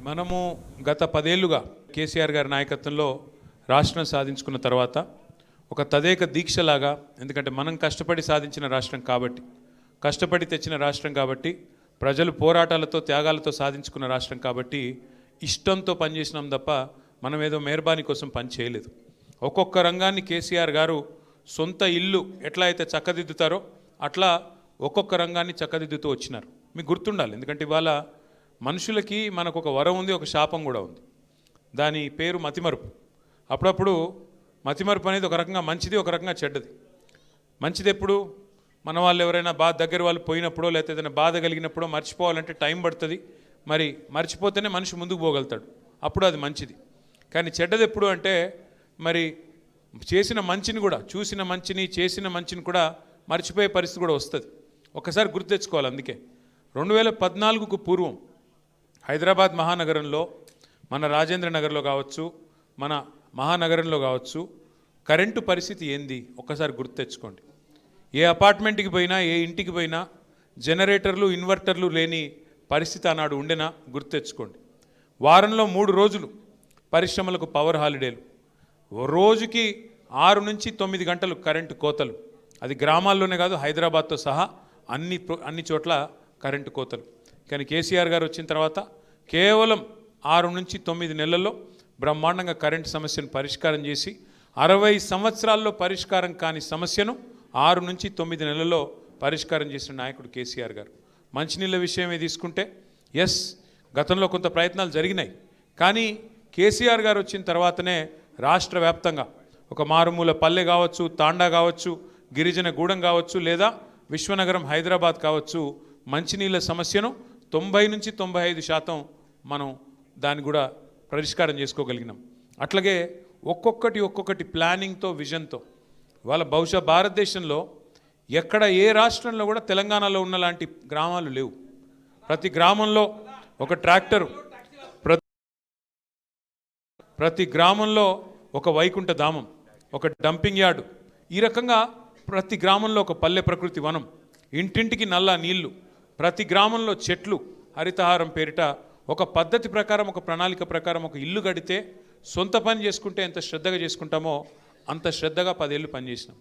మనము గత 10 ఏళ్లుగా కేసీఆర్ గారి నాయకత్వంలో రాష్ట్రం సాధించుకున్న తర్వాత ఒక తదేక దీక్షలాగా, ఎందుకంటే మనం కష్టపడి సాధించిన రాష్ట్రం కాబట్టి, కష్టపడి తెచ్చిన రాష్ట్రం కాబట్టి, ప్రజలు పోరాటాలతో త్యాగాలతో సాధించుకున్న రాష్ట్రం కాబట్టి ఇష్టంతో పనిచేసినాం తప్ప మనం ఏదో మెహర్బానీ కోసం పని చేయలేదు. ఒక్కొక్క రంగాన్ని కేసీఆర్ గారు సొంత ఇల్లు ఎట్లా అయితే చక్కదిద్దుతారో అట్లా ఒక్కొక్క రంగాన్ని చక్కదిద్దుతూ వచ్చినారు. మీకు గుర్తుండాలి, ఎందుకంటే ఇవాళ మనుషులకి మనకు ఒక వరం ఉంది, ఒక శాపం కూడా ఉంది. దాని పేరు మతిమరుపు. అప్పుడప్పుడు మతిమరుపు అనేది ఒక రకంగా మంచిది, ఒక రకంగా చెడ్డది. మంచిది ఎప్పుడు మన వాళ్ళు ఎవరైనా దగ్గర వాళ్ళు పోయినప్పుడో లేకపోతే ఏదైనా బాధ కలిగినప్పుడో మర్చిపోవాలంటే టైం పడుతుంది. మరి మర్చిపోతేనే మనిషి ముందుకు పోగలుగుతాడు, అప్పుడు అది మంచిది. కానీ చెడ్డది ఎప్పుడు అంటే మరి చేసిన మంచిని కూడా, చూసిన మంచిని చేసిన మంచిని కూడా మర్చిపోయే పరిస్థితి కూడా వస్తుంది. ఒకసారి గుర్తు తెచ్చుకోవాలి. అందుకే 2014కు పూర్వం హైదరాబాద్ మహానగరంలో, మన రాజేంద్ర నగర్లో కావచ్చు, మన మహానగరంలో కావచ్చు, కరెంటు పరిస్థితి ఏంది ఒక్కసారి గుర్తు తెచ్చుకోండి. ఏ అపార్ట్మెంట్కి పోయినా, ఏ ఇంటికి పోయినా జనరేటర్లు, ఇన్వర్టర్లు లేని పరిస్థితి ఆనాడు ఉండేనా గుర్తు తెచ్చుకోండి. వారంలో 3 రోజులు పరిశ్రమలకు పవర్ హాలిడేలు, రోజుకి 6 నుంచి 9 గంటలు కరెంటు కోతలు. అది గ్రామాల్లోనే కాదు, హైదరాబాద్తో సహా అన్ని చోట్ల కరెంటు కోతలు. కానీ కేసీఆర్ గారు వచ్చిన తర్వాత కేవలం 6 నుంచి 9 నెలల్లో బ్రహ్మాండంగా కరెంటు సమస్యను పరిష్కారం చేసి 60 సంవత్సరాల్లో పరిష్కారం కాని సమస్యను 6 నుంచి 9 నెలల్లో పరిష్కారం చేసిన నాయకుడు కేసీఆర్ గారు. మంచినీళ్ళ విషయమే తీసుకుంటే ఎస్, గతంలో కొంత ప్రయత్నాలు జరిగినాయి. కానీ కేసీఆర్ గారు వచ్చిన తర్వాతనే రాష్ట్ర వ్యాప్తంగా ఒక మారుమూల పల్లె కావచ్చు, తాండా కావచ్చు, గిరిజన గూడెం కావచ్చు, లేదా విశ్వనగరం హైదరాబాద్ కావచ్చు, మంచినీళ్ళ సమస్యను 90 నుంచి 95% మనం దాన్ని కూడా పరిష్కారం చేసుకోగలిగినాం. అట్లాగే ఒక్కొక్కటి ప్లానింగ్తో, విజన్తో వాళ్ళ బహుశా భారతదేశంలో ఎక్కడ ఏ రాష్ట్రంలో కూడా తెలంగాణలో ఉన్న లాంటి గ్రామాలు లేవు. ప్రతి గ్రామంలో ఒక ట్రాక్టరు, ప్రతి గ్రామంలో ఒక వైకుంఠ ధామం, ఒక డంపింగ్ యార్డు, ఈ రకంగా ప్రతి గ్రామంలో ఒక పల్లె ప్రకృతి వనం, ఇంటింటికి నల్ల నీళ్లు, ప్రతి గ్రామంలో చెట్లు, హరితహారం పేరిట ఒక పద్ధతి ప్రకారం, ఒక ప్రణాళిక ప్రకారం ఒక ఇల్లు కడితే సొంత పని చేసుకుంటే ఎంత శ్రద్ధగా చేసుకుంటామో అంత శ్రద్ధగా 10 ఏళ్ళు పనిచేసినాం.